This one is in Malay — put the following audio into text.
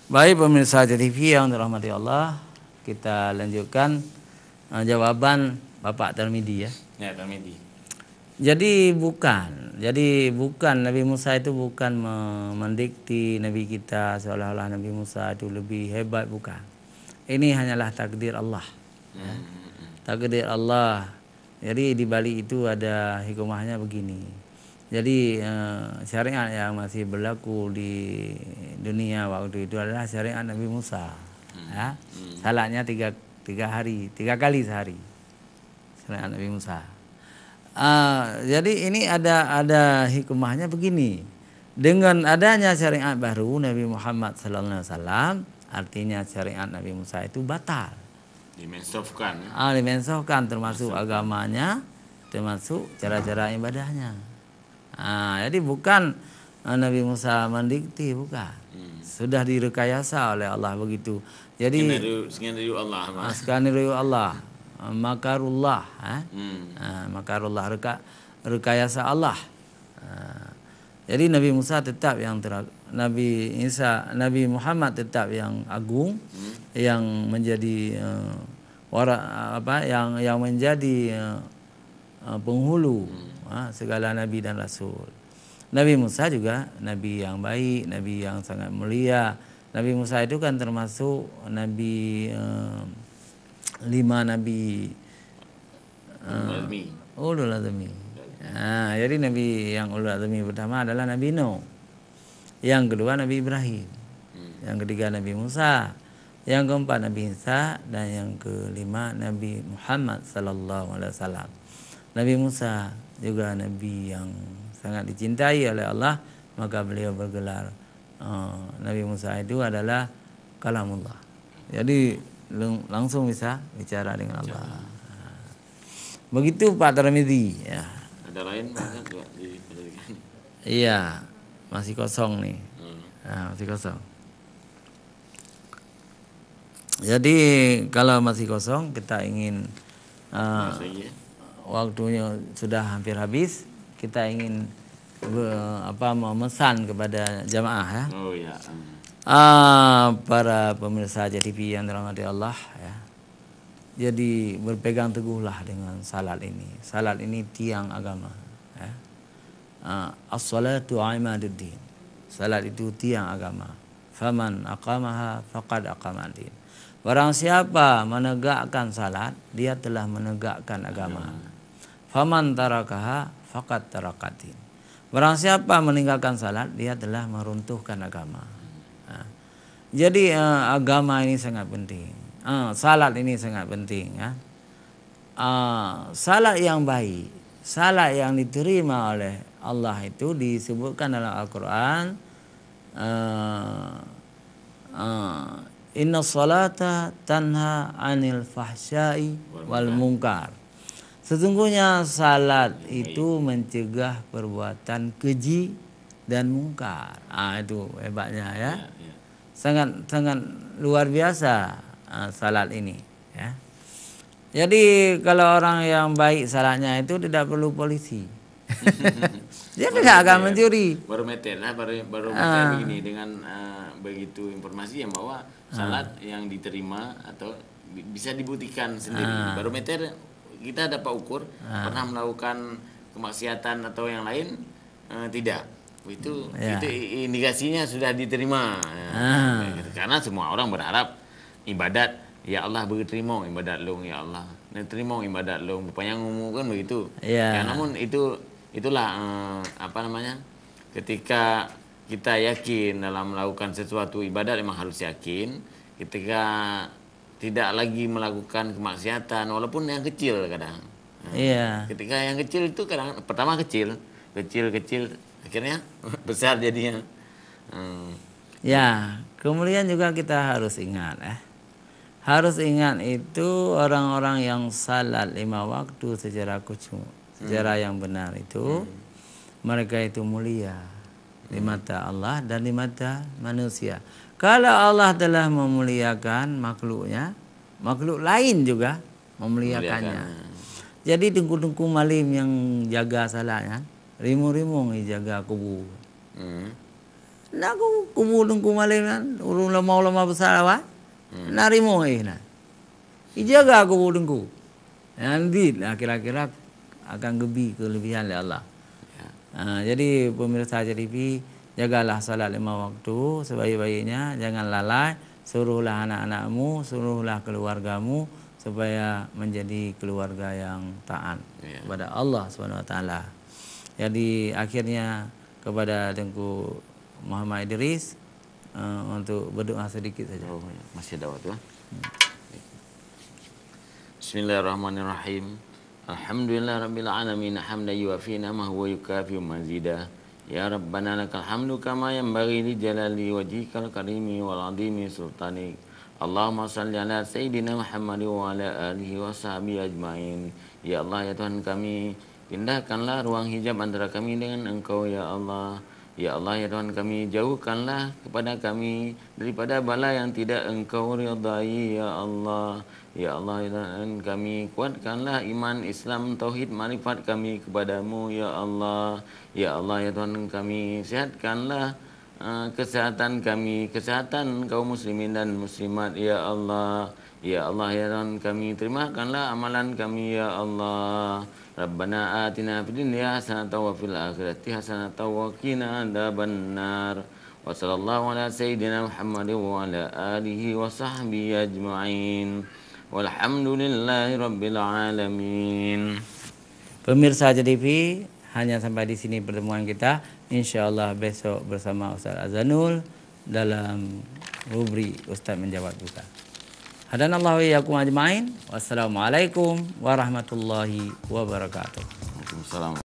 Baik pemirsa TV yang dirahmati Allah, kita lanjutkan jawaban Bapak Tarmidi ya. Ya, Tarmidi. Jadi bukan Nabi Musa itu bukan mendikti Nabi kita seolah-olah Nabi Musa itu lebih hebat, bukan. Ini hanyalah takdir Allah. Ya. Takdir Allah. Jadi di balik itu ada hikmahnya begini. Jadi syariat yang masih berlaku di dunia waktu itu adalah syariat Nabi Musa. Ya. Salatnya tiga kali sehari. Syariat Nabi Musa. Jadi ini ada hikmahnya begini. Dengan adanya syariat baru Nabi Muhammad SAW, artinya syariat Nabi Musa itu batal. Dimensofkan. Dimensofkan termasuk agamanya, termasuk cara-cara ibadahnya. Jadi bukan Nabi Musa mendikti, bukan. Sudah direkayasa oleh Allah begitu. Jadi skenario Allah. Skenario Allah, makarullah, makarullah, rekayasa Allah. Jadi Nabi Musa tetap yang Nabi Muhammad tetap yang agung, yang menjadi yang menjadi penghulu segala nabi dan rasul. Nabi Musa juga nabi yang baik, nabi yang sangat mulia. Nabi Musa itu kan termasuk nabi 5 nabi ulul azmi. Jadi nabi yang ulul azmi pertama adalah Nabi Nuh. Yang kedua Nabi Ibrahim. Yang ketiga Nabi Musa. Yang keempat Nabi Isa, dan yang kelima Nabi Muhammad sallallahu alaihi wasallam. Nabi Musa juga nabi yang sangat dicintai oleh Allah, maka beliau bergelar Nabi Musa itu adalah kalamullah. Jadi langsung bisa bicara dengan Allah. Begitu Pak Tarmidi ya. Ada lain Pak? Iya, masih kosong nih. Masih kosong. Jadi kalau masih kosong, kita ingin waktunya sudah hampir habis, kita ingin memesan kepada jamaah ya. Oh ya. Para pemirsa TV yang dirahmati Allah ya. Jadi berpegang teguhlah dengan salat ini. Salat ini tiang agama ya. As-salatu imaduddin. Salat itu tiang agama. Faman aqamaha faqad aqamadin. Barang siapa menegakkan salat, dia telah menegakkan agama. Faman tarakaha faqad tarakatin. Barang siapa meninggalkan salat, dia telah meruntuhkan agama. Jadi agama ini sangat penting. Salat ini sangat penting. Salat yang baik, salat yang diterima oleh Allah itu disebutkan dalam Al-Quran. Inna salata tanha anil fahsyai wal munkar. Sesungguhnya salat itu mencegah perbuatan keji dan mungkar. Itu hebatnya ya. Sangat luar biasa salat ini ya. Jadi kalau orang yang baik salatnya itu tidak perlu polisi. Dia tidak akan mencuri. Baru meter begini dengan begitu informasi yang bahwa salat yang diterima atau bisa dibuktikan sendiri. Barometer kita dapat ukur pernah melakukan kemaksiatan atau yang lain tidak. Itu indikasinya sudah diterima. Karena semua orang berharap ibadat, ya Allah beri terima ibadat lu ya Allah. Terima ibadat lu. Yang umum kan begitu. Ya, namun itulah ketika kita yakin dalam melakukan sesuatu ibadat, memang harus yakin. Ketika tidak lagi melakukan kemaksiatan, walaupun yang kecil kadang. Ketika yang kecil itu kadang pertama kecil, akhirnya besar jadinya. Ya, kemudian juga kita harus ingat harus ingat itu orang-orang yang salat 5 waktu secara khusyuk, secara yang benar itu, mereka itu mulia di mata Allah dan di mata manusia. Kalau Allah telah memuliakan makhluknya, makhluk lain juga memuliakannya. Jadi tengku-tengku malim yang jaga salatnya, rimu-rimu jaga kubur. Nak aku kubur dengku malam kan, urung lama besar awak. Narimo nah. Ijaga kubur dengku. Nanti kira-kira akan kelebihan oleh Allah. Jadi pemirsa JDP, jagalah salat 5 waktu sebaik-baiknya, jangan lalai, suruhlah anak-anakmu, suruhlah keluargamu supaya menjadi keluarga yang taat kepada Allah Subhanahu wa taala. Jadi akhirnya kepada Tengku Muhammad Idris untuk berdoa sedikit saja. Oh, masih ada waktu. Bismillahirrahmanirrahim. Alhamdulillah rabbil alamin hamdan yuwafi ni'amahu wa yukafi mazidah. Ya Rabbana lakal hamdu kama yanbaghi li jalali wajhikal karimi wal azimi sultanik. Allahumma salli ala sayyidina Muhammad wa ala alihi wa sahbihi ajmain. Ya Allah ya Tuhan kami, pindahkanlah ruang hijab antara kami dengan Engkau ya Allah. Ya Allah ya Tuhan kami, jauhkanlah kepada kami daripada bala yang tidak Engkau ridai ya Allah. Ya Allah ya Tuhan kami, kuatkanlah iman, Islam, tauhid, marifat kami kepadamu ya Allah. Ya Allah ya Tuhan kami, sehatkanlah kesehatan kami, kesehatan kaum muslimin dan muslimat ya Allah. Ya Allah ya Tuhan kami, terimakanlah amalan kami ya Allah. Rabbana atina fid dunya hasanatan wa fil akhirati hasanatan wa qina adzabannar. Wa sallallahu ala sayyidina Muhammad wa ala alihi wa sahbihi ajma'in. Walhamdulillahi rabbil alamin. Pemirsa JDP, hanya sampai di sini pertemuan kita. InsyaAllah besok bersama Ustaz Azanul dalam rubrik Ustaz Menjawab Buka. Hadanallahu iyyakum ajmain. Wassalamualaikum warahmatullahi wabarakatuh. Waalaikumsalam.